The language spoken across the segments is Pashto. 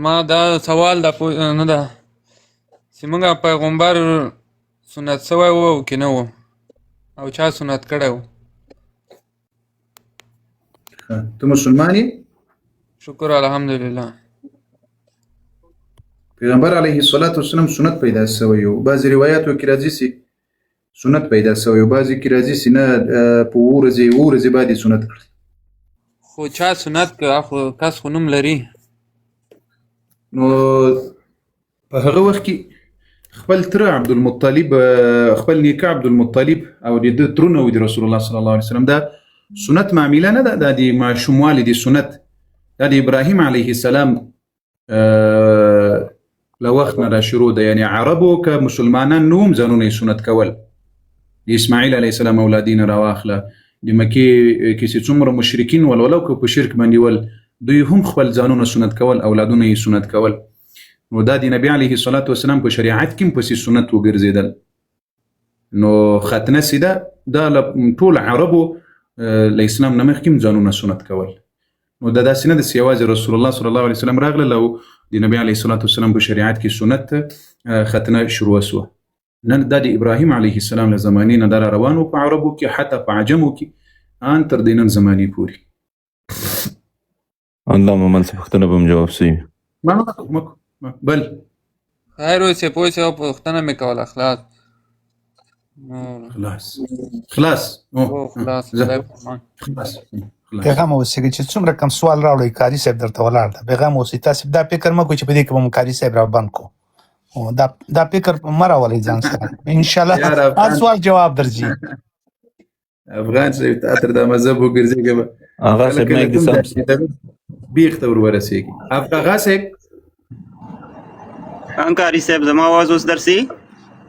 ما دا سوال نه ده چې موږ پیغمبر سنت سوی و او که نه و او چا سنت کړی و. ته مسلمان یې؟ شکر الحمدلله. پیغمبر علیه الصلاة والسلام سنت پیدا سوی و. بعضې روایاتو کې راځي چې سنت پیدا سوی و، بعضې کې راځي چې نه په اووه ورځې بعد یې سنت کړی. خو چا سنت که خو کس خو نوم لري. نو په هغه وخت کې خپل تره عبدالمطلب، خپل نیکه عبدالمطلب او د ده ترونه و د رسول الله صلی الله علیه وسلم. دا سنت معامله نه ده، دا د ماشوموالي د سنت، دا د ابراهیم علیه السلام له وخت نه را شروع ده. یعنی عربو که مسلمانان نو هم ځانونه یې سنت کول. د اسماعیل علیه السلام اولادین راواخله، د مکې کې چې څومره مشرکین ول ولو که په شرک باندې ول، دوی هم خپل ځانونه سنت کول، اولادونه یې سنت کول. نو دا د نبی علیه الصلاة والسلام په شریعت کې هم پسې سنت وګرځېدل. نو ختنه سیده دا له ټول عربو له اسلام نه مخکې هم ځانونه سنت کول. نو دا داسې نه ده چې یوازې رسول الله صلی الله علیه وسلم راغلل او د نبی علیه الصلاة والسلام په شریعت کې سنت ختنه شروع سوه. نن دا د ابراهیم علیه السلام له زمانې نه دا را روان و په عربو کې، حتی په عجمو کې، ان تر د نن زمانې پورې. الله مومن څه پوښتنه به هم جواب شي. بل خیر اوسې پوه شې او پوښتنه مې کوله. خلاص پیغام اوسېږي چې څومره کم سوال راوړی قاري صاحب درته ولاړ ده. پیغام اوسې تاسې دا فکر مه کوئ چې په دې کې به مو قاري صاحب را بند کو. دا فکر مه راولئ ځان سره، انشاءالله هر سوال جواب درځي. افغان صاحب تا تر دا مذهب وګرځېږه به آغا صاحب مایک دې سم بیخ ته ور ورسېږي. آغا صاحب قاري صاحب زما آواز اوس درسي؟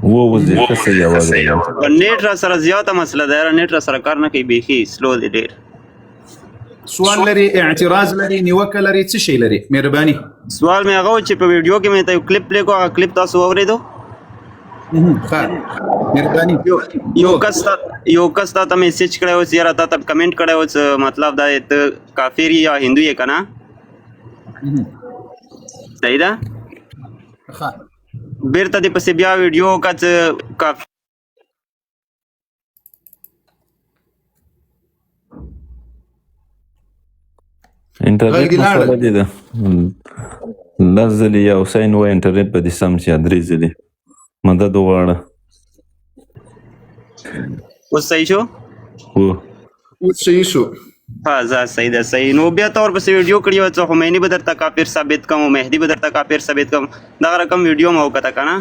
اوس دې ښه صحیح آواز دی. نیټ را سره زیاته مسله ده، نیټ را سره کار نه کوي، بیخي سلو دی ډېر. سوال لري، اعتراض لري، نیوکه لري، څه شی لري؟ مهرباني. سوال مې هغه و چې په ویډیو کې مې ته یو کلیپ پلی کړو، هغه کلیپ تاسو واورېدو؟ مهرباني. یو کس تا ته میسج کړی و چې یاره تا ته کمنټ کړی و چې مطلب دا ته کافر یا هندو یې که نه؟ صحیح ده؟ بیرته دې پسې بیا ویډیو وکړه چې انټرنیټ مسله دې ده، لس ځلې یا حسین وایي انټرنیټ به دې سم شي، یا درې ځلې مدد وغواړه. اوس صحیح شو؟ اوس صحیح شو. ها صحیح ده، صحیح. نو بیا ته ورپسې ویډیو کړي وه چې خمیني به درته کافر ثابت کړم او مهدي به درته کافر ثابت کړم، دغه رقم ویډیو مې وکړه که نه؟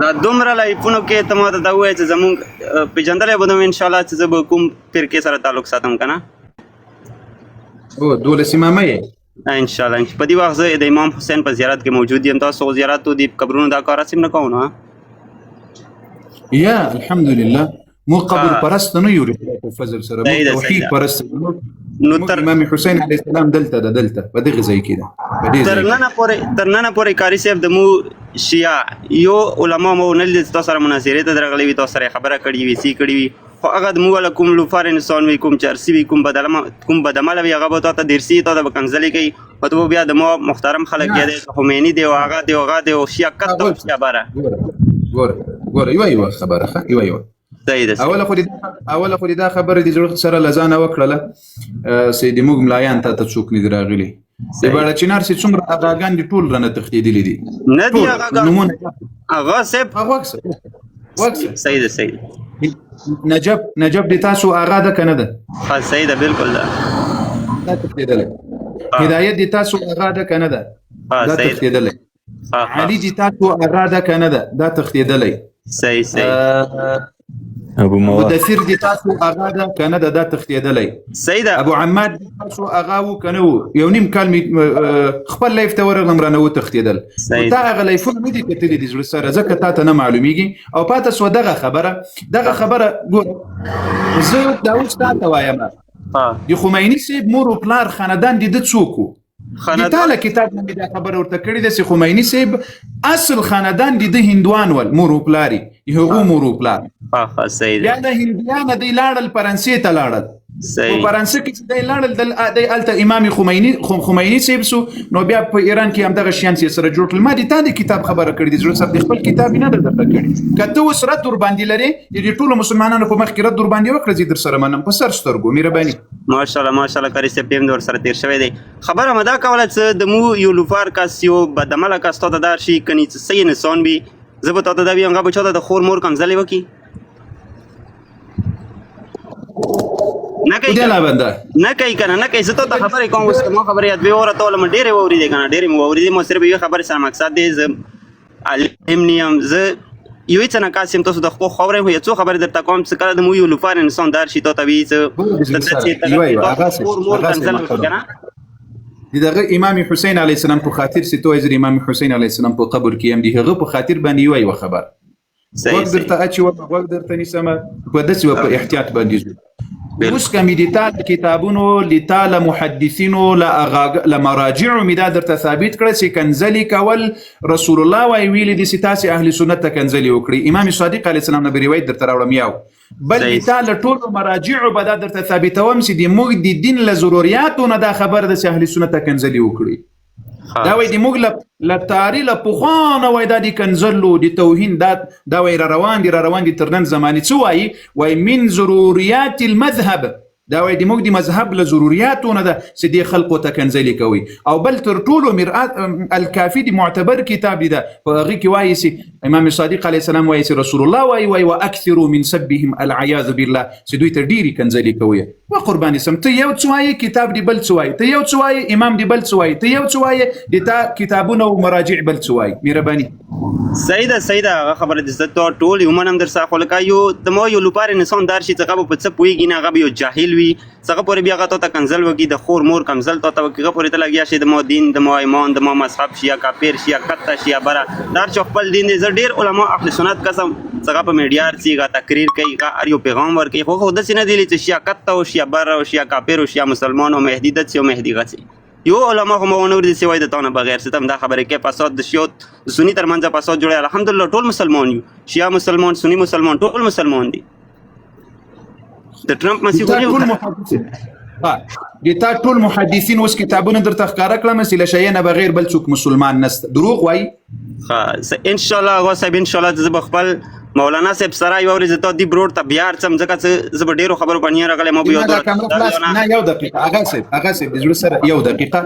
دا دومره لایفونو کې ته ماته دا ووایه چې زمونږ پېژندلی به نو انشاءالله چې زه به کوم فرقې سره تعلق ساتم که نه؟ دولس امامه یې؟ انشاءالله. په دې وخت زه د امام حسین په زیارت کې موجود یم. تاسو زیارت و د قبرونو دا کار هسې نه کوو نه؟ یا الحمدلله مو قبر پرست نه یو فضل سره، مو توحید پرست. نو امام حسین علیه السلام دلته ده، دلته په دغه ځای کې ده. تر ننه پورې قاري صاحب د مو شیعه یو علما مو نه لیدل چې تاسو سره مناظرې ته درغلی وي، تاسو سره خبره کړې وي، څه کړي وي، خو هغه د مو والا کوم لوفار انسان وي، کوم چرسي وي، کوم بدعمله وي، هغه به تا ته درسي، تا ته به کنځلې کوي، او ته به بیا د مو محترم خلک یادوي چې خمیني دی او هغه دی او هغه دی او شیعه کته او شیعه باره. ګوره یوه خبره ښه، یوه اوله خو دې دا خبره د زړه سره له ځانه وکړله چې د موږ ملایان ته څوک نه دي راغلي. د باړه چنار چې څومره اغاګان دي ټول رانه تښتېدلي دي. نه دي هغه صاحب صحیح ده. نجب د تاسو آغا ده که نه ده؟ صحیح ده، بالکل ده. دا تښتېدلی. هدایت د تاسو آغا ده که نه ده؟ دا تښتېدلی. علي د تاسو آغا ده که نه ده؟ دا تښتېدلی. صحیح. مدثر د تاسو آغا ده که نه ده؟ دا تښتېدلی. صحیح ده. ابو عماد د تاسو آغا و که نه و؟ یو نیم کال مې خپل لایف ته ورغلم رانه وتښتېدل. تا هغه لایفونه نه دي کتلي د زړه سره، ځکه تا ته نه معلومیږي او پاته سوه دغه خبره. ګوره زه دا اوس تا ته وایم، د خمیني صاحب مور و پلار خاندان د ده څوک و؟ د تا له کتاب نه مې دا خبره ورته کړې ده چې خمیني صاحب اصل خاندان د ده هندوان ول، مور و پلار یې، هغو مور و پلار. بیا د هندیانه دوی لاړل فرانسې ته لاړل، صحیح په فرانسه کې چې دی لاړل دی هلته امام خمیني صاحب سو نو بیا په ایران کې همدغه شیان سره جوړ کړل. ما د تا د کتاب خبره کړې دي زړه صاحب د خپل کتاب نه درته کړې که ته اوس رد ورباندې لرې د ټولو مسلمانانو په مخ کې رد ورباندې وکړه زه در سره منم په سر سترګو مهرباني. ماشاءالله کاری صاحب ټیم د ورسره تیر شوی دی. خبره مو دا کوله چې د مو یو لوفار کس یو بدعمله کس تا ته دار شي کني چې صحیح انسان وي زه به تا ته دا ویم هغه به چا ته د خور مور کمزلې وکړي نه کوي کنه نه کوي. زه ته خبرې کوم اوس ما خبرې یاد به اوره ټوله مې ډېرې واورېدې کنه ډېرې مې واورېدې مو صرف یوې خبرې سره مقصد دی زه عالم نه یم زه یو هېڅ نه کاس یم تاسو د خپل خبرې خو یو څو خبرې درته کوم چې کله د مو یو لوفار انسان دار شي تا ته وي چې خور مور کنځل وکړي کنه دغه امام حسین علیه السلام په خاطر چې تو حضرت امام حسین علیه السلام په قبر کې هم دی هغه په خاطر باندې یو خبر وګ درته اچي وګ درته نسمه په داسې په احتیاط باندې اوس کوم دي تا کتابونو لتال محدثینو لا مراجع مداد درته ثابت کړ چې کنزلی کول رسول الله وايي ویل دي ستاسي اهل سنت ته کنزلی وکړي. امام صادق علیه السلام نه روایت درته راوړم یاو بل لتال ټول مراجع بد درته ثابتوم چې د موږ د دین له ضرورتونو دا خبر د اهل سنت ته کنزلی وکړي دا وای د موږ له تاری له پخوانه وای دا د کنزلو د توهین دا وای را روان دي ترنن زماني څه وای من ضروريات المذهب دا وای د موږ د مذهب له ضرورتونو ده چې د خلقو ته کنزلي کوي. او بل تر ټولو مرآت الکافی د معتبر کتاب دی په هغه کې وایي چې امام صادق علیه السلام وایي چې رسول الله وایي واكثروا من سبهم العياذ بالله چې دوی ته ډیری کنزلي کوي. و قرباني سم ته یو څه وایي کتاب دی بل څه وایي ته یو څه وایي امام دی بل څه وایي ته یو څه وایي د تا کتابونه او مراجع بل څه وایي. مهرباني صحیح ده خبره دې زه ټول یو منم در څخه خلک یو د مو یو لپاره انسان دار شي څنګه په څه پويږي نه هغه یو جاهل وي څنګه پورې بیا هغه ته کنزل وږي د خور مور کنزل ته هغه پورې ته لګیا شي د مو دین د مو ایمان د مو مذهب شیا کافر شیا کته شیا برا دار خپل دین دې زه ډیر علما اهل سنت قسم څنګه په میډیا ارڅیږي تقریر کوي هغه یو پیغام ورکوي خو د سینې دی چې شیا کته او شیا برا او شیا کافر او شیا مسلمان او مهدی د څو مهدی غسي یو علما هم ونور دي سوای د تونه بغیر ستم دا خبره کې فساد د شیوت سنی ترمنځ فساد جوړه الحمدلله ټول مسلمان یو شیا مسلمان سنی مسلمان ټول مسلمان دي د ټرمپ مسیح د ټول محدثین اوس کتابونه درته ښکارا کړم چې له شی نه بغیر بل څوک مسلمان نست دروغ وای ان شاء الله هغه صاحب ان شاء الله زه خپل مولانا صاحب سره یو ورځ ته دی بروډ ته بیا څم ځکه چې زه ډیرو خبرو باندې راغلی مو بیا نه یو دقیقه هغه صاحب د زړه سره یو دقیقه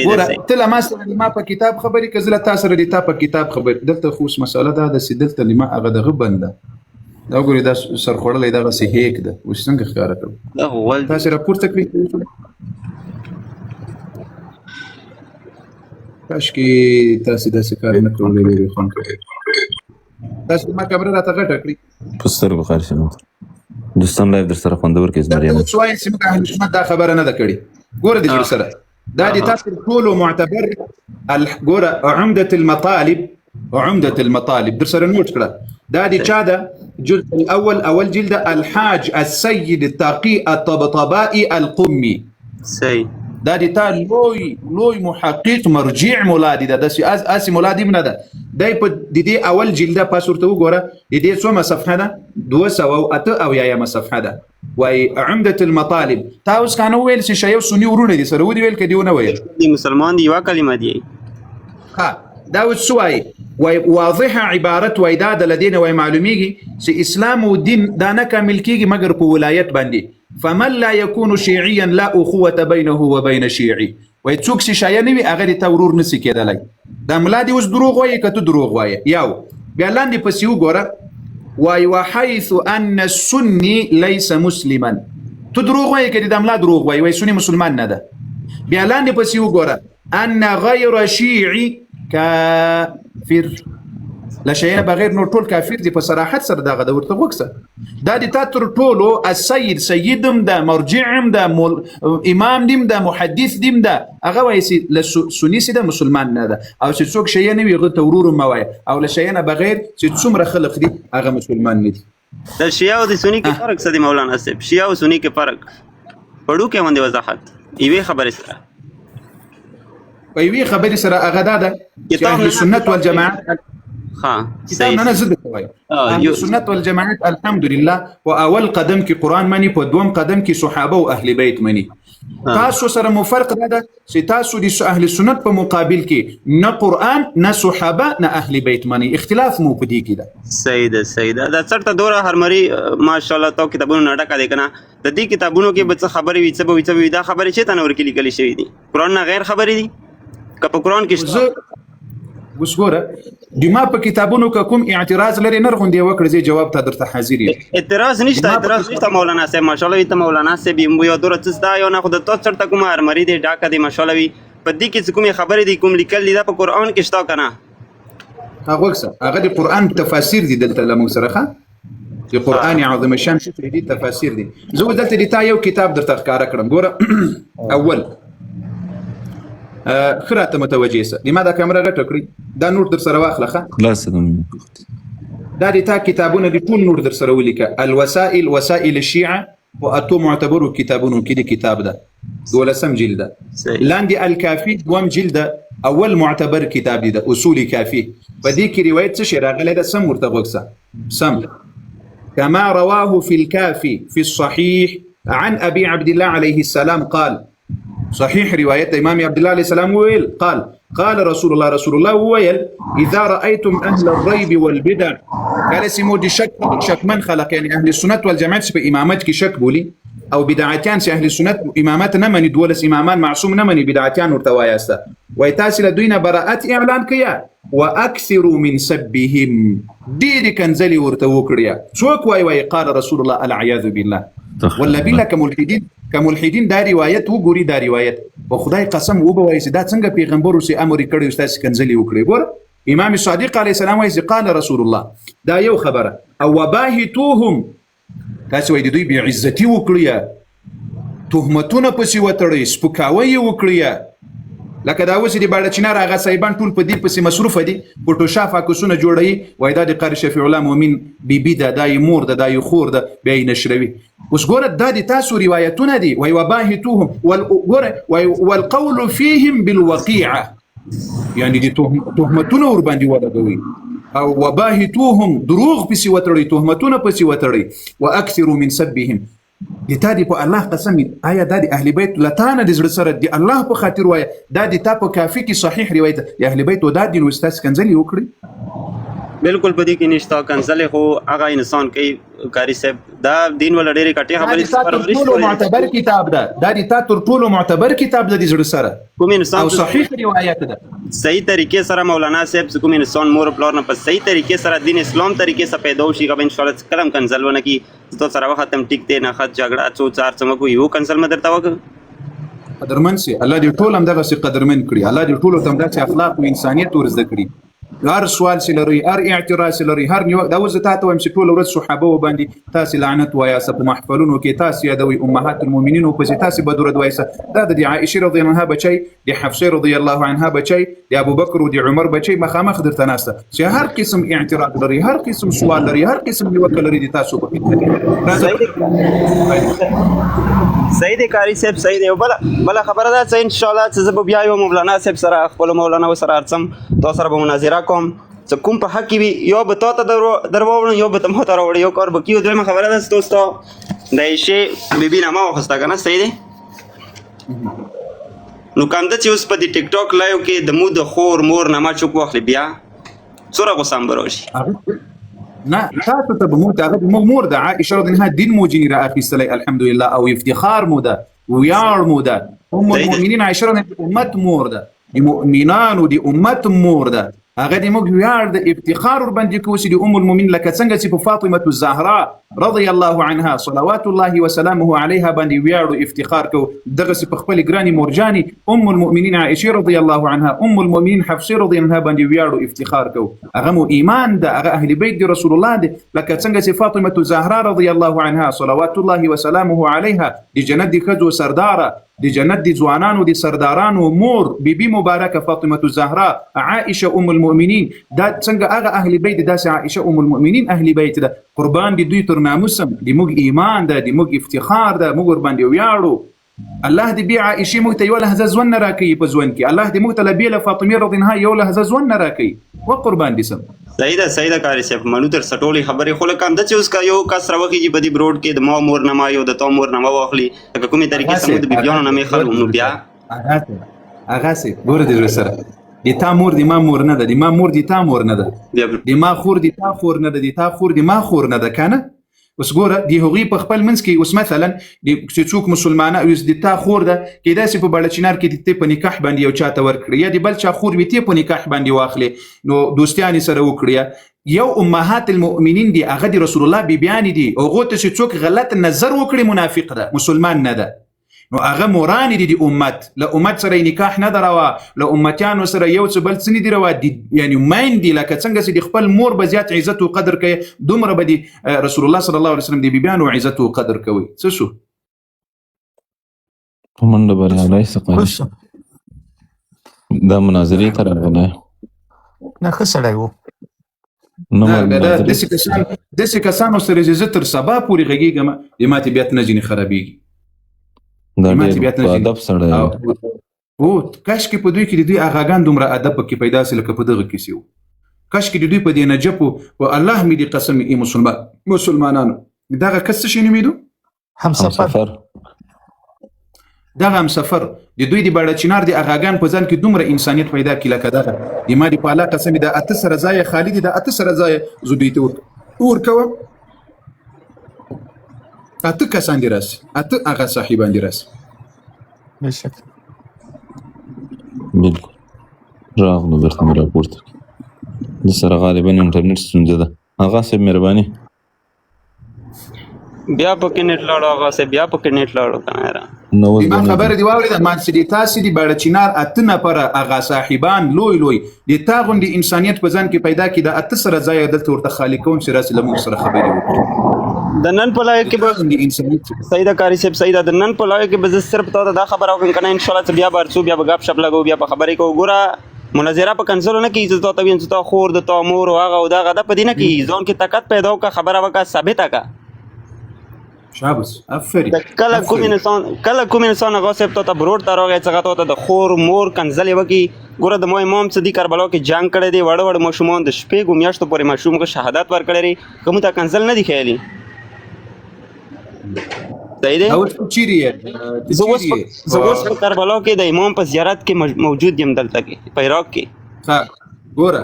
ګوره ته ما سره ما په کتاب خبرې کزله تاسو سره د تا په کتاب خبر دلته خو مساله ده د سیدلته لما هغه دغه بنده دا ګوري دا سر خړلې دا غسي هیک ده وش څنګه ښکارا کړ دا ول تاسو راپورته کړی کاش کې تاسو د کار نه کولې خون کړی تاسو ما کمره راته غټه کړی پستر بخار شنو دوستان لایو در سره خوندور کې زمریم سوای چې موږ اهل سنت دا خبره نه ده کړی ګوره د سره دا د تاسو ټول معتبر ګوره عمدة المطالب در سره نوٹ کړه دا د چا ده الجزء اول جلد الحاج السيد التقي الطبطبائي القمي صحیح دا د تا لوی محقق مرجع مولادي ده اسی مولادي نه ده دای په د دې اول جلد پاسورته وګوره د دې څومره صفحه ده 208 او یایم صفحه ده وای عمدة المطالب تاسو کانو ویل چې شیو سنی ورونه دي سره ودی ویل کدی ونه ویل دي مسلمان دی یو کلمه دی ها دا وسوای وای واضحه عبارت وای دا د لدین وای معلومیږي چې اسلام او دین دا نه کامل کیږي مگر په ولایت باندې فمن لا يكون شيعيا لا اخوه بينه وبين شيعي وای څوک چې شایع نه وي هغه ته ورور نسی کېدلای دا ملادي اوس دروغ وای کته دروغ وای یاو بیا لاندې پس یو ګوره وای وحيث ان السني ليس مسلما تو دروغ وای کړي د ملا دروغ وای سني مسلمان نه ده بیا لاندې پس یو ګوره ان غير شيعي کافر لا شيء بغیر نو ټول کافر دي په صراحت سره دغه د ورته وکسه دا د تاتر ټولو السيد سيدم ده مرجعم ده امام دیم ده محدث دیم ده هغه وایي سنی سي ده مسلمان نه ده او چې څوک شي نه وي هغه تورور موای او لا شيء نه بغیر چې څومره خلق دي هغه مسلمان نه دي د شیعه او د سنی کې فرق څه دی مولانا صاحب شیعه او سنی کې فرق پړو کې باندې وضاحت ایوه خبره سره په ایوه خبره سره هغه ده چې اهل سنت والجماعت ها صحیح نه زده وایي اهل سنت والجماعت الحمدلله په اول قدم کې قرآن مني، په دوم قدم کې صحابه او اهل بیت مني. تاسو سره مو فرق دا ده چې تاسو د اهل سنت په مقابل کې نه قرآن نه صحابه نه اهل بیت مني، اختلاف مو په دې کې ده. صحیح ده دا چرته دوره هرمري ماشاءالله تو کتابونو نه ډکه دي کنه. د دې کتابونو کې به څه خبرې وي څه وي دا خبرې چې تنور کې لیکل شوی دي، قرآن نه غیر خبرې دي که په قرآن کې اوس ګوره د ما په کتابونو کې کوم اعتراض لري نه غونډې وکړې زه جواب ته درته حاضر یم. اعتراض نشته مولانا صاحب ماشاءالله ته مولانا صاحب یو دوره څه دا یو نه خو د تو چرته کوم هرمري دی ډاکه دی ماشاءالله وي په دې کې کومې خبرې دي کوم لیکل دي دا په قرآن کې شته کنه. هغه د قرآن تفاسیر دي دلته لمو سره ښه د قرآن عظیم الشان شفري دي تفاسیر دي. زه دلته د تا یو کتاب درته ښکاره کړم ګوره اول خراته متوجه سه د ما دا کیمرا غټه کړی دا نور در سره واخله ښه خلاص دا د تا کتابونه د ټول نور در سره ولیکه الوسائل وسائل الشيعه واتو معتبرو کتابونو کې د کتاب ده 12 جلد لاندې الکافي دوم جلد اول معتبر کتاب دی د اصول کافي په دې کې روایت څه شی راغلی ده سم ورته وګسه سم كما رواه في الكافي في الصحيح عن ابي عبد الله عليه السلام قال صحيح رواية امام عبد الله عليه السلام ويل قال رسول الله ويل اذا رايتم اهل الريب والبدع قال سمو دي شك من خلق يعني اهل السنه والجماعه في امامات کی شک بولی او بدعاتيان سي اهل السنه امامات نه مني دولس امامان معصوم نه مني بدعاتيان ورتواياسته ويتاسل دوينا براءات اعلان کیا واكثر من سبهم دي کنزلي ورتوکړیا څوک وای قال رسول الله العياذ بالله ولا بالله كملحدين دا روایت وګوري دا روایت په خدای قسم وبوي چې دا څنګه پیغمبر اوسې امر کړی استاد کنزلي وکړي ګور امام صادق علیه السلام وایي قال رسول الله دا یو خبره او وباهتوهم تاسو وایي دوی بی عزتي وکړي تهمتونه پسې وتړي سپکاوي وکړي لکه دا اوس دي باندې چنار هغه صاحبان ټول په دې پسې مصروف دي فوټوشاپ اکسونه جوړي وای دا د قاری شفیع الله مؤمن بیبي دا دای مور دا دای خور دا به نشروي اوس ګوره دا د تاسو روایتونه دي وای وباهتوهم والقول فيهم بالوقيعه يعني دي تهمتونه ور باندې ولګوي او وباهتوهم دروغ پسې وتړي تهمتونه پسې وتړي واكثر من سبهم د تا دی په الله قسم آیا دا د اهل بیت لتانه د زړه سره دی الله په خاطر وای دا د تا په کافي کې صحیح روایت د اهل بیت او دا د استاد کنزلی وکړي بالکل په دې کې نشته کنزلی خو هغه انسان کوي کاری صاحب دا دین ول ډېری کټي خبرې ټول معتبر کتاب ده دا د تا ټول معتبر کتاب د زړه سره کوم انسان او صحیح روایت ده صحیح طریقې سره مولانا صاحب کوم انسان مور پلار نه په صحیح طریقې سره دین اسلام طریقې سره پیدا وشي غو ان شاء الله کلم کنزل ونه کی تو سره ختم ټیک ته نه خط جګړه څو چار چمکو یو کنزل مدرته وک قدرمن سي الله دې ټول هم دغه سي قدرمن کړی الله دې ټول تم داسې اخلاق او انسانيت ورزده کړی هر سوال سي لري هر اعتراض سي لري هر نیو دا وزه تاسو هم سي ټول ورځ صحابه وباندې تاسو لعنت وایا سپ محفلونو کې تاسو یادوي امهات المؤمنین او پس تاسو بدر دویسه دا د عائشه رضی الله عنها بچي د حفصه رضی الله عنها بچي د ابو بکر او د عمر بچي مخامخ درته ناسته چې هر قسم اعتراض لري هر قسم سوال لري هر قسم نیوکه لري د تاسو په صحیح دی کاری صاحب صحیح دی بل خبره ده چې ان شاء الله چې زه بیا یو مولانا صاحب سره خپل مولانا سره ارڅم تو سره به مناظره کوم چې کوم په حق کې وي یو به تو ته دروونه یو به ته مو ته راوړي یو کار به کیو دویمه خبره ده دوستو د شی بیبي نامه واخسته کنه صحیح دی نو کوم د چې اوس په دې ټیک ټاک لایو کې د مو د خور مور نامه چوک واخلي بیا څوره غوسام بروشي نه تاسو ته به مو ته مور د عائشه رضی الله عنها دین مو جنی را اخیستلی الحمدلله او افتخار مو ده ویاړ مو ده ام المؤمنین عائشه رضی الله عنها امت مور ده د مؤمنانو د امت مور ده هغه د موږ ویاړ د افتخار ور باندې کوسي د ام المؤمنین لکه څنګه چې په فاطمه الزهراء رضی الله عنها صلوات الله وسلامه عليها باندې ویاړ او افتخار کو دغه په خپل ګرانی مورجانی ام المؤمنین عائشه رضی الله عنها ام المؤمنین حفصه رضی الله عنها باندې ویاړ او افتخار کو هغه مو ایمان ده هغه اهل بیت د رسول الله ده لکه څنګه چې فاطمه الزهراء رضی الله عنها صلوات الله وسلامه عليها د جنت د خزو سرداره د جنت د ځوانانو د سردارانو مور بیبي مبارکه فاطمه الزهراء عائشه ام المؤمنین دا څنګه هغه اهل بیت داسې عائشه ام المؤمنین اهل بیت ده قربان دي دوی تر ناموسم د موږ ایمان ده د موږ افتخار ده موږ ور باندې ویاړو الله دې بیا عائشه موږ ته یو لحظه ځوان نه راکړي په ځوان کې، الله دې موږ ته بیا فاطمه رضی الله عنها یو لحظه ځوان نه راکړي و قربان دي سم. صحیح ده کاری صاحب، منو تر سټولې خبرې خو لکه همدا چې اوس کا یو کس راوخی چې په دې بروډ کې د ما مور نما یو د تا مور نما واخلي لکه کومې طریقې سمو د بیبیانو نامې خلو نو بیا هغه سي ګوره دې سره د تا مور د ما مور نه ده، د ما مور د تا مور نه ده، د ما خور د تا خور نه ده، د تا خور د ما خور نه ده کنه. اوس ګوره د هغوی په خپل منځ کې اوس مثلا چې څوک مسلمانه اوس د تا خور ده کېدای شي په بړچینار کې د ته په نکاح باندې یو چاته ورکړي یا د بل چا خور وي ته په نکاح باندې واخلې نو دوستیانې سره وکړي. یو امهات المؤمنین دي هغه د رسول الله بیبیانې دي، هغو ته چې څوک غلط نظر وکړي منافق ده مسلمان نه ده، نو هغه موران دي د امت له امت سره نکاح نه دروا، له امتیانو سره یو څه بل څه نه دی روا دي، یعنی مین دي لکه څنګه چې د خپل مور به زیات عزت او قدر کوي دومره به د رسول الله صلی الله علیه وسلم د بیبیانو عزت او قدر کوي. څه شو په منډه بریالی سقاش دا مناظرې ته راغلی نه ښه سړی و. داسې کسانو سره چې زه تر سبا پورې غږېږم د ما طبیعت نه ځینې خرابېږي. دا ډېر په ادب سړی او کاشکې په دوی کې د دوی اغاګان دومره ادب پکې پیدا سي لکه په دغه کیسې وو. کاشکې د دوی په دې نجفو و الله مې دې قسم ای مسلمانانو دغه کس څه شي نومېدو؟ همسفر. دغه همسفر د دوی د بړچینار د اغاګان په ځان کې دومره انسانیت پیدا کړي لکه دغه د ما د په الله قسم د 8 سره ځای خالد د 8 سره ځای زه دوی ته ورکوم 8 کسان دي راسي 8 هغه صاحبان دي راسي. بشک بالکل راغلو درته مې راپورته کړي د سره غالبا انټرنیټ ستونزه ده. هغه صاحب مهرباني بیا پکې نیټ لاړو، هغه صاحب بیا پکې نیټ لاړو کنه را نو ما خبره دی واورید ما چې د تاسې د بړچینار 8 نفره هغه صاحبان لوی د تا غوندې انسانیت په ځان کې پیدا کړي د 8 سره ځای دلته ورته خالي کوم چې راسي له موږ سره خبرې وکړي د نن په لایق کې به صحیح ده کاری صاحب صحیح ده د نن په لایق کې به صرف ته دا خبره وکړم کنه ان شاء الله بیا برسو بیا غاب شپ لګو بیا په خبرې کو ګوره مناظره په کنسل نه کیږي ته وین ته خور د تو مور او هغه او دا غدا په دینه کې ځون کې طاقت پیدا وکړه خبره وکړه ثابته کا شابس افری کله کوم انسان هغه صاحب ته بروډ ته راغی څنګه ته د خور مور کنزل وکي ګوره د مو امام صدیق کربلا کې جنگ کړی دی وړ مشومان د شپې ګمیاشتو پورې مشوم کو شهادت ورکړی کوم ته کنزل نه دی خیالي صحیح دی. او چیرې زه اوس په کربلا کې د امام په زیارت کې موجود یم دلته کې په عراق کې. ها ګوره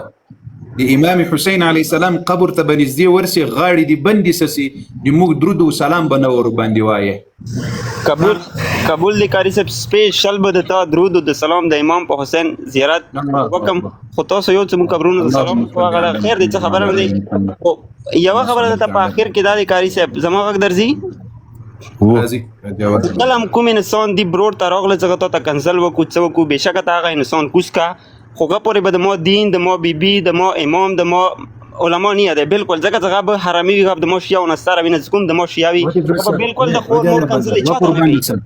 د امام حسین علیه السلام قبر ته بنزدې ورسي غاړې دی بندي سسي د موږ درود او سلام بنور باندې وایي قبول دی کاری صاحب سپیشل به د تا درود او سلام د امام په حسین زیارت وکم خو تاسو یو څه موږ قبرونو د سلام وغیرہ خیر دي څه خبره نه یو خبره ده په اخر کې دا کاری صاحب زما وخت درځي کلم کوم انسان دی بروډ ته راغله څنګه ته کنسل وکړو څه وکړو بېشکه ته هغه انسان کوس کا خوګه پورې به د مو دین د مو بیبي د مو امام د مو علما نه ده بالکل ځکه به حرامي وي د مو شیا او نستاره ویني کوم د مو شیاوي بالکل د خور مور کنسل چاته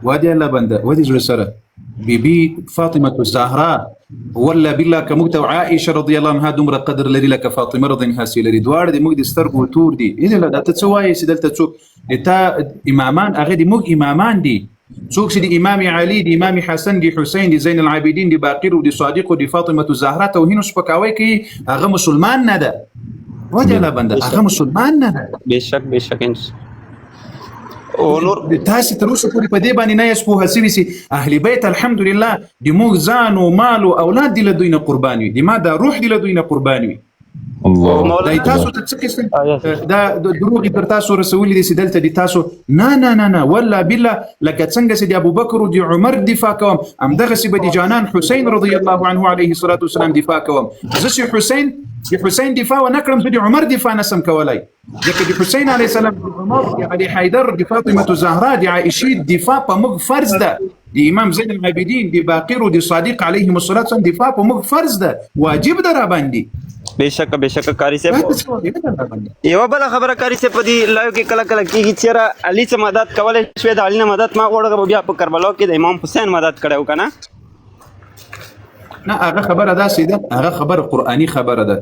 وادي الله بنده ودي زړه سره بیبي فاطمه الزهراء ولا بالله كمقت عائشه رضي الله عنها دومره قدر لري لك فاطمه رضي الله عنها لري دوار دي موږ د سترګو تور دي اذا لا تتسوي سدلته څوک د تا امامان هغه دي موږ امامان دي څوک چې د امام علي د امام حسن د حسین د زین العابدین د باقر او د صادق او د فاطمه الزهراء توهین سپکاوي کوي هغه مسلمان نه ده وجه لا بنده هغه مسلمان نه ده بشک او نور تاسو تر اوسه پورې په دې باندې نه یې سپوه سوي سي اهل بیت الحمدلله د موږ ځان او مال او اولاد دي له دوی نه قربان وي د ما دا روح دي له دوی نه قربان وي الله دا تاسو ته څه قسم دا دروغ پر تاسو رسول دي سدلته دي تاسو نه ولا بالله لکه څنګه چې د ابو بکر او د عمر دفاع کوم ام دغه سي بدي جانان حسین رضی الله عنه عليه الصلاه والسلام دفاع کوم زه حسین دفاع ونکړم زه د عمر دفاع نسم کولای ځکه د حسین علیه السلام د عمر د علي حیدر د فاطمه الزهراء د عائشه دفاع په موږ فرض ده د امام زین العابدین د باقر او د صادق علیهم الصلاه والسلام دفاع په موږ فرض ده واجب ده را باندې بشک کاری صاحب یو بل خبره کاری صاحب دی لایو کې کله کېږي چې علي څه مدد کولای شوی د علي نه مدد ما غوړه بیا په کربلا کې د امام حسین مدد کړو کنه نه هغه خبره داسې ده هغه خبره قرآني خبره ده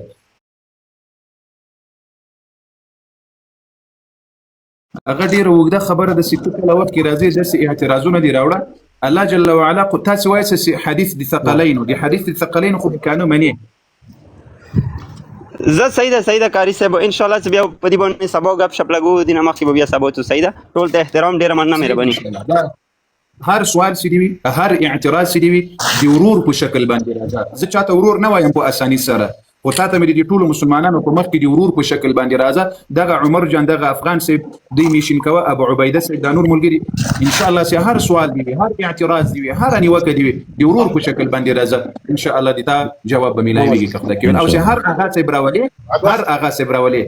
هغه ډیره اوږده خبره د سکه کله وخت کې راځي داسې اعتراضونه دي راوړه الله جل وعلا تاسو وایي چې حدیث د ثقلین دی حدیث د ثقلین خو کانو منی زه صحیح ده کاری صاحب ان شاء الله چې بیا په دې باندې سبا غب شپ لګو دینه مخکې بیا سبا ته صحیح ده ټول ته احترام ډیره مننه مهرباني هر سوال سي دی هر اعتراض سي دی د ورور په شکل باندې راځي زه چاته ورور نه وایم په اساني سره او تاسو مې د ټولو مسلمانانو په مخ کې د ورور په شکل باندې راځه دغه عمر جان دغه افغان سي دی میشن کوه ابو عبیده سي د نور ملګری ان شاء الله سي هر سوال دی هر اعتراض دی هر نیوکه دی د ورور په شکل باندې راځه ان شاء الله د تا جواب به ملایوي کخله کې او سي هر هغه سي براولي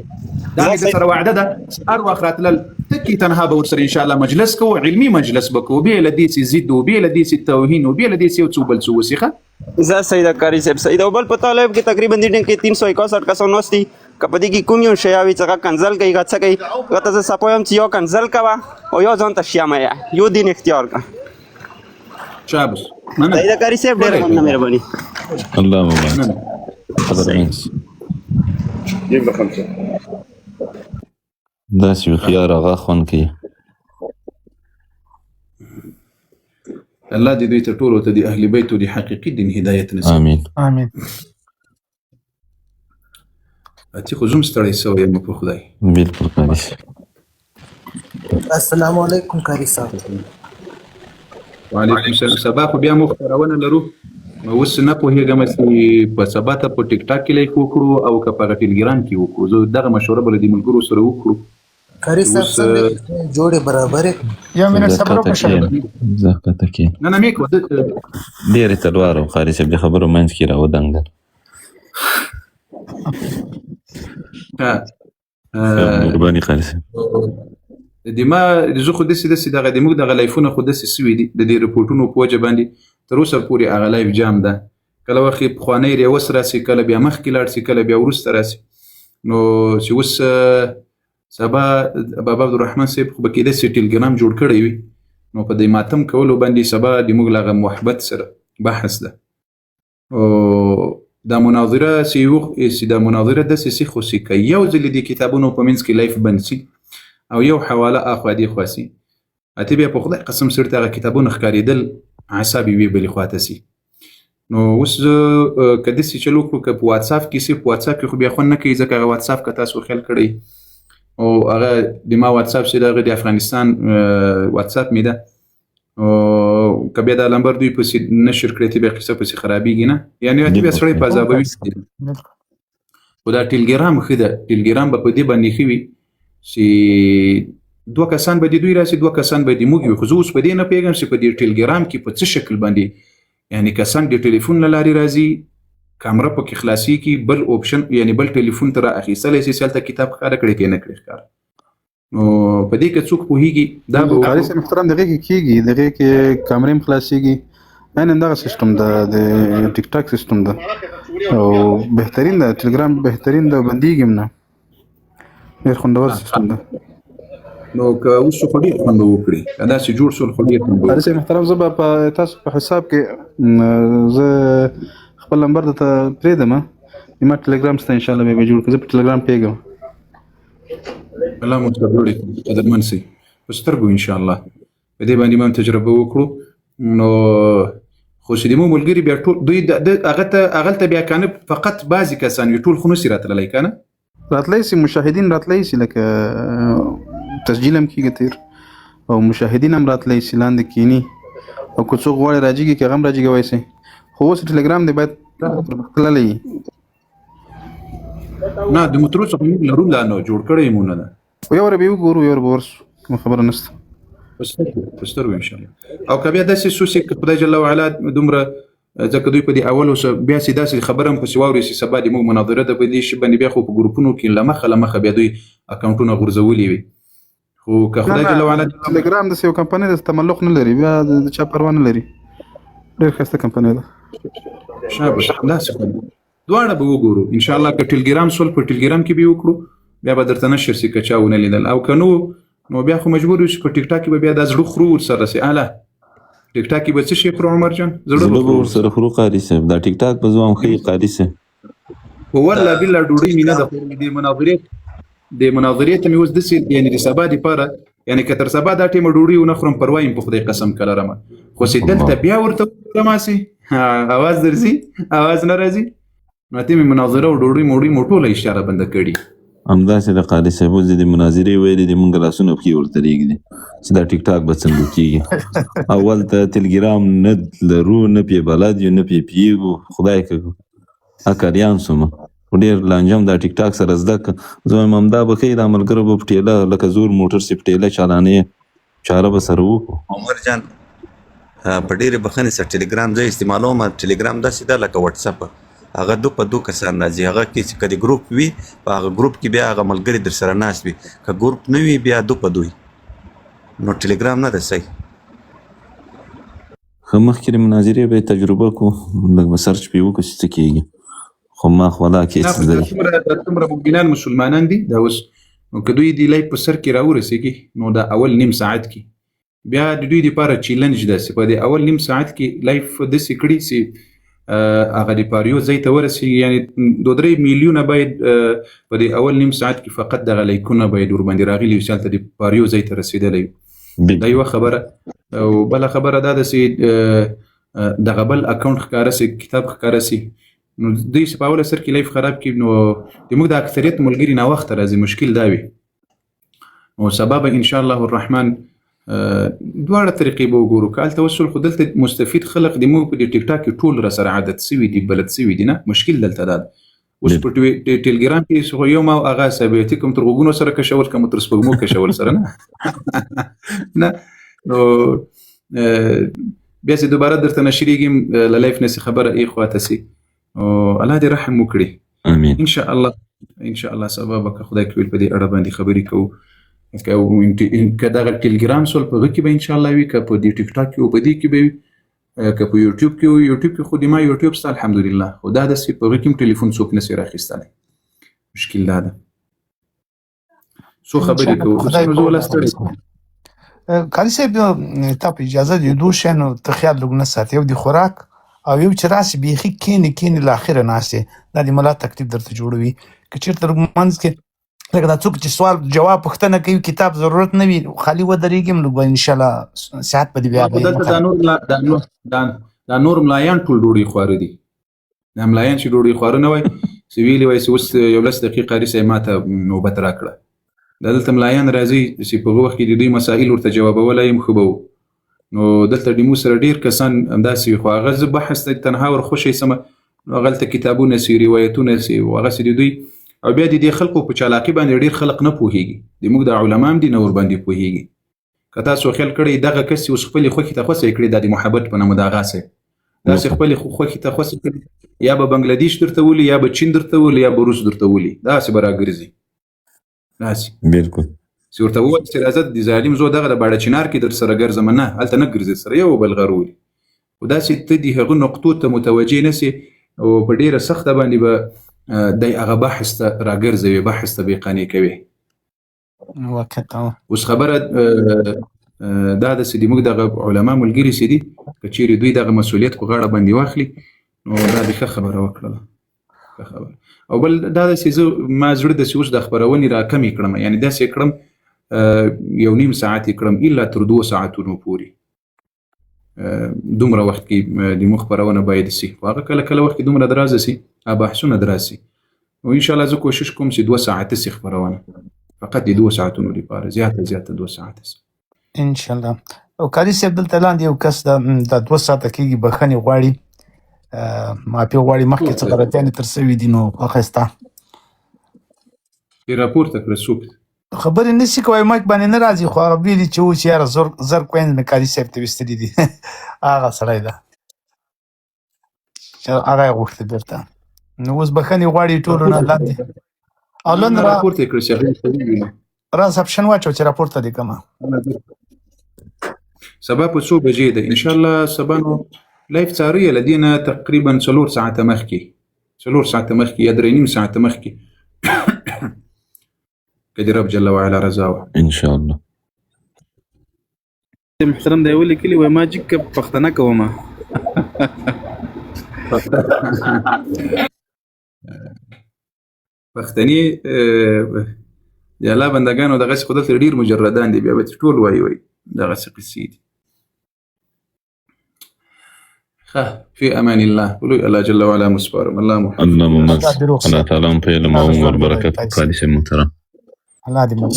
دا دې سره وعده ده هر وخت راتل تکي تنها به ورسره ان شاء الله مجلس کو علمي مجلس بکو به لدی سي زید او به لدی سي توهین او به لدی سي څوبل څو وسیخه زه صحیح ده کاری صاحب صحیح ده او بل په طالب کې تقریبا د دې کې 361 کسان نوستي کپدې کې کوم یو شی اوی څنګه کنزل کوي غڅ کوي غته زه سپویم چې یو کنزل کوا او یو ځان ته شیامه یو دین اختیار کا شابس صحیح ده کاری صاحب ډېر مننه مهرباني الله مبارک حضرت جيب له 5 دا چې خيار هغه خون کوي الله دې دوی ته ټولو ته د اهل بیت او د حقیقي دین هدایت نصیب امين امين اتی خو زوم ستړی سوی یم په خدای بالکل قاری السلام علیکم کاری صاحب وعلیکم السلام سبا خو بیا مختارونه لرو اوس نه پوهیږم چې په سبا ته په ټیک ټاک کې لیک وکړو او که په ټلګرام کې وکړو زه دغه مشوره بل د ملګرو سره وکړو کاری صاحب څنګه جوړې برابر یو منټ صبر وکړه زکات کې نه مې کو ډېر تلوار او خاري صاحب د خبرو منځ کې راو دنګل قرباني خاري صاحب د ما زه خو داسې دغه د موږ دغه لایفونه خو داسې سوي دي د دې رپورټونو په وجه باندې تر اوسه پورې هغه لایف جام ده کله وخت پخوانی ریوس راسي کله بیا مخکې لاړ سي کله بیا وروسته راسي نو چې اوس سبا بابا عبدالرحمن صاحب خو به کېدای سي ټلګرام جوړ کړی وي نو په دې ماتم کولو باندې سبا د موږ له محبت سره بحث ده او دا مناظره دا مناظره داسې سي خو سي که یو ځل د کتابونو په منځ کې لایف بند سي او یو حواله اخوا دې خوا سي اته بیا په خدای قسم سره هغه کتابونه ښکارېدل عصبي وي بلې خواته سي نو اوس که داسې چلو کړو که په واتساپ کې سي په واتساپ کې خو بیا خوند نه کوي ځکه هغه واتساپ که تاسو خیال کړی او هغه د ما واتساپ سي دغه د افغانستان واتساپ مې ده او که بیا دا نمبر دوی پسې نشر کړی ته بیا قصه پسې خرابېږي نه یعنې اتې بیا سړی په عذابوي خو دا ټلګرام ښه ده ټلګرام به په دې باندې ښه وي چې 2 کسان به د دوی راسي 2 کسان به د موږ وي خو زه اوس په دې نه پوهېږم چې په دې ټلګرام کې په څه شکل باندې یعنې کسان د ټلیفون له لارې راځي کامره پکې خلاصېږي بل اوپشن یعنې بل ټلیفون ته را اخیستلی سي هلته کتاب ښکاره کړی که یې نه کړی ښکاره نو په دې کې څوک پوهېږي دا به قاري صاحب محترم دغې کې کېږي دغې کې کامرې هم خلاصېږي عین همدغه سیسټم ده د ټیک ټاک سیسټم ده او بهترین ده ټلګرام بهترین ده بندېږي هم نه ډېر خوندور سیسټم ده نو که اوس خو ډېر خوند به وکړي که داسې جوړ شول خو ډېر خوند به قاري صاحب محترم زه به په تاسو په حساب کې زه خپل نمبر درته پرېږدم ما ټلګرام سته انشاءالله بیا به جوړ کړو زه په ټلګرام پوهېږم الله مو څخه جوړې کړي قدرمن سي په سترګو انشاءالله په دې باندې ما تجربه وکړو نو خو چې د مو ملګري بیا ټول دوی هغه ته بیا کنه فقط بعضې کسان وي ټول خو نسي راتللی که نه راتلی سي مشاهدین راتلی سي لکه تسجیل هم کېږي تیر او مشاهدین هم راتلی سي لاندې کینی او که څوک غواړي راجېږي که هغه هم راجېږوی سي خو اوس ټلګرام دی باید پرمختللی وي نه د مترو څخه موږ لرو لا نه جوړ کړی مو نه ده یو ور به وګورو یو ور به ورسو کومه خبره نشته په سترګو انشاءالله او که بیا داسې څو چې خدای جل وعلا دومره ځکه دوی په دې اول اوس بیا چې داسې خبره هم پسې واوري چې سبا د موږ مناظره ده په دې شي باندې بیا خو په ګروپونو کې له مخه بیا دوی اکاونټونه غورځولي وي خو که خدای جل وعلا ټلګرام داسې یو کمپنۍ ده تملق نه لري بیا د چا پروا نه لري ډېر ښایسته کمپنۍ ده شاباش داسې دواړه به وګورو انشاءالله که ټلګرام سول په ټلګرام کې به وکړو بیا به درته نشر سي که چا ونه لیدل او که نو بیا خو مجبور یو چې په ټیک ټاک کې به بیا دا زړه خرو ورسره سي اله ټیک ټاک کې به څه شي خرو عمر جان زړه به ورسره خرو قاري صاحب دا ټیک ټاک به زه هم ښه قاري صاحب خو والله بالله ډوډۍ مې نه ده خوړلې دې مناظرې د مناظرې ته مې اوس داسې یعنې د سبا دپاره یعنې که تر سبا دا ټیمه ډوډۍ ونه خورم پروا یم په خدای قسم که لرمه خو چې دلته بیا ورته وګورم هسې اواز درځي اواز نه راځي نو ته مې مناظره او ډوډۍ موډۍ مو ټوله اشاره بنده کړي همداسې د قاري صاحب اوس د مناظرې ویلې دي مونږ لاسونه پکې ورته رېږدي چې دا ټیک ټاک به څنګه کېږي اول ته ټلګرام نه لرو نه پې بلد یو نه پې پوهېږو خدای که اکریان سومه خو ډېر لانجم دا ټیک ټاک سره زده کړه زه وایم همدا به ښایي دا ملګرو به په ټېله لکه زور موټر چې په ټېله چالانې چاره به سره وکړو عمر جان په ډېرې بخښنې سره ټلګرام زه استعمالوم ټلګرام داسې ده لکه وټساپ هغه دو په دو کسان راځي هغه کې چې که د ګروپ وي په هغه ګروپ کې بیا هغه ملګري در سره ناست وي که ګروپ نه وي بیا دو په دوی نو ټلګرام نه ده صحیح ښه مخکې د مناظرې به یې تجربه کړو لږ به سرچ پې وکړو چې څه کېږي خو ما خو دا کې دا څومره مؤمنان مسلمانان دي دا اوس نو که دوی دې لایف په سر کې راورسېږي نو دا اول نیم ساعت کې بیا د دوی دپاره چیلنج داسې په دې اول نیم ساعت کې لایف داسې کړي چې هغه د پاریو ځای ته ورسېږي یعنې 2-3 میلیونه باید په دې اول نیم ساعت کې فقط دغه لایکونه باید ورباندې راغلي وي چې هلته د پاریو ځای ته رسېدلی وي دا یوه خبره او بله خبره دا ده چې دغه بل اکاونټ ښکاره سي کتاب ښکاره سي نو دوی چې په اوله سر کې لایف خراب کړي نو د موږ د اکثریت ملګري ناوخته راځي مشکل دا وي نو سبا به انشاءالله الرحمن دواړه طریقې به وګورو که هلته وسول خو دلته مستفید خلق د موږ په دې ټیک ټاک کې ټول را سره عادت سوي دي بلد سوي دي نه مشکل دلته دا ده اوس په ټلګرام کې خو یو ما هغه ثابتي کوم تر غوږونو سره کشول کوم تر سپږمو کشول سره نه نه نو بیا چې دوباره درته نشریږم له لایف نه خبره ای خواته سي او الله دې رحم وکړي امین ان شاء الله سبا به که خدای کوي په دې اړه باندې خبرې کوو که دغه ټلګرام سول په هغه کې به انشاءالله وي که په دې ټیک ټاک کې او په دې کې به وي که په یوټیوب کې وي یوټیوب کې خو د ما یوټیوب سته الحمدلله خو دا داسې په هغه کې هم ټلیفون څوک نسي راخیستلی مشکل دا ده څو خبرې کوو زه ولا ستړی قاري صاحب تا په اجازه د دوه شیانو ته خیال لږ نه ساتي یو د خوراک او یو چې راسي بیخي کینې له اخره ناستې دا د ملا تکلیف درته جوړوي که چېرته منځ کې لکه دا څوک چې سوال جواب پوښتنه کوي کتاب ضرورت نه وي خالي ودرېږم لږ به انشاءالله صحت به دې بیا دلته دا نور ملایان ټول ډوډۍ خواره دي دا ملایان چې ډوډۍ خواره نه وای چې ویلي وای چې اوس 11 دقیقې قاري صاحب ما ته نوبت راکړه دا دلته ملایان راځي چې په هغه وخت کې د دوی مسایل ورته جوابولی یم ښه به و نو دلته د مو سره ډېر کسان همداسې وي خو هغه زه بحث ته تنها ورخوشی سمه نو هغه هلته کتابونه سي روایتونه سي او هغسې د دوی او بیا د دې خلکو په چالاقي باندې ډېر خلک نه پوهېږي د موږ د علما هم دي نه ورباندې پوهېږي که تاسو خیال کړی دغه کس چې اوس خپلې خوښې ته خوښه یې کړې دا د محبت په نامه د هغه سی داسې خپلې خوښې ته خوښه کړي یا به بنګلادیش درته ولي یا به چین درته ولي یا به روس درته ولي داسې به راګرځي داسې بالکل چې ورته ووایي چې راځه د ظالم زوی دغه د باډه چنار کې در سره ګرځم نه هلته نه ګرځي سره یو بل غر ولي خو داسې ته د هغه نقطو ته متوجه نه سي او په ډېره سخته باندې به دی هغه بحث ته راګرځوي بحث ته بې قانع کوي اوس خبره دا ده چې د موږ دغه علما ملګري چې دي که چیرې دوی دغه مسؤلیت په غاړه باندې واخلي نو دا د ښه خبره وکړله ښه خبره او بل دا ده چې زه ما زړه داسې اوس د خپرونې را کمې کړم یعنې داسې کړم یو نیم ساعت یې کړم الا تر 2 ساعتونو پورې دومره وخت کې د مو خپرونه باید سي خو هغه کله کله وخت کې دومره درازه سي بحثونه درازه سي او انشاءالله زه کوشش کوم چې 2 ساعته سي خپرونه فقط د 2 ساعتونو لپاره زیاته 2 ساعته سي انشاءالله او قاري صاحب دلته لاندې یو کس د 2 ساعته کېږي بخښنې غواړي معافي غواړي مخکې څه غلطیانې تر سوي دي نو هغه ستا چې راپورته کړه څوک خبرې نشي کوی مایک باندې نه راځي خو هغه ویلي چې اوس یاره زر کوین مې قاري صاحب ته ویستلي دي هغه سړی ده چې هغه یې غوښتې بېرته نو اوس بخښنې غواړي ټولو نه لاندې او لن راپورته یې کړه چې راز اپشن واچو چې راپورته دې کړمه سبا په 2 بجې ده انشاءالله سبا نو لایف څاري له دې نه تقریبا 4 ساعته مخکې 4 ساعته مخکې یا 3.5 ساعته مخکې که د رب جل وعلا رضا وه انشاءالله محترم دی ولې کلی وای ما جګ پښتنه کومه پښتني د الله بندګانو دغسې خو دلته ډېر مجردان دي بیا به ټول وایي دغسې قصې دي. ښه فی امان الله ولوی الله جل وعلا مسپارم. الله محمد اللهم الله تعالی هم په علم او عمر برکت قاری صاحب محترم. الله دې مو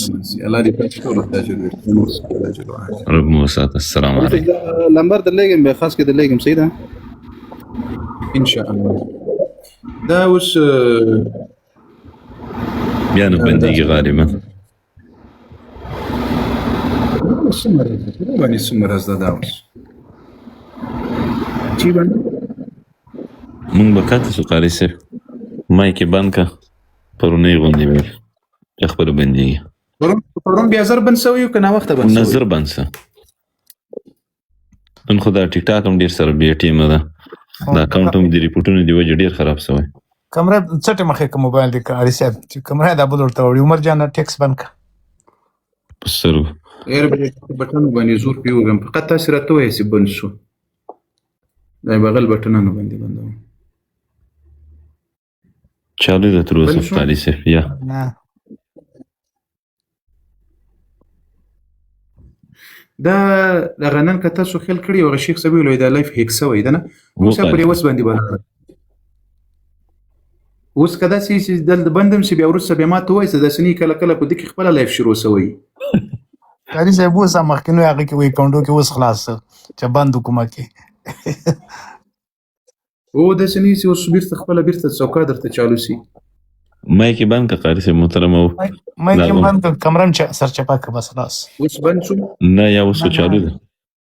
الله دې په ټولو ته اجر ورکړي. الله جل وعلا رب مو وساتي. السلام علیکم. لمبر درلېږم بیا خاص کې درلېږم صحیح ده ان شاء الله. دا اوس بیا نه بندېږي غالبا. څومره زده دا اوس عجیبه مونږ به کاته شو قاری صاحب مایک یې بند که پرونۍ غوندې ویل بیا خپله بندېږي. پرون بیا زر بند سوی که ناوخته بند سوی؟ نه زر بند شه. نن خو دا ټیک ټاک هم ډېر سره بې ټیمه ده. دا اکاونټ هم د ریپورټونو د وجې ډېر خراب شوی. کمره څټې مخې که موبایل دی قاري صاحب چې کمره یې دا بل ورته وړي عمر جان ټیکس بند که په سترګو ایر بټن باندې زور پیوږم فقط تاسې راته ووایئ چې بند شو. دا یې بغل بټنانو باندې بندوم. چالو ده تر اوسه قاري صاحب یا نه دا دغه نن که تاسو خیال کړي هغه شیخ صاحب ویل دا لایف هیک سوی ده نه اوس پرې اوس باندې بند اوس که داسې چې دلته بندم چې بیا وروسته بیا ما ته ووایي چې داسې نه کله کله په دې کې خپله لایف شروع سوی. قاري صاحب اوس هم مخکینو هغې کې وایي اکاونټو کې اوس خلاص چې بند حکومت کې او داسې نه چې اوس بېرته خپله بېرته څوکا درته چالو سي. مایک یې بند که قاري صاحب محترم او مایک یې بند کړ کمره هم سرچپه که بس خلاص اوس بند شو نه یا اوس چالو ده.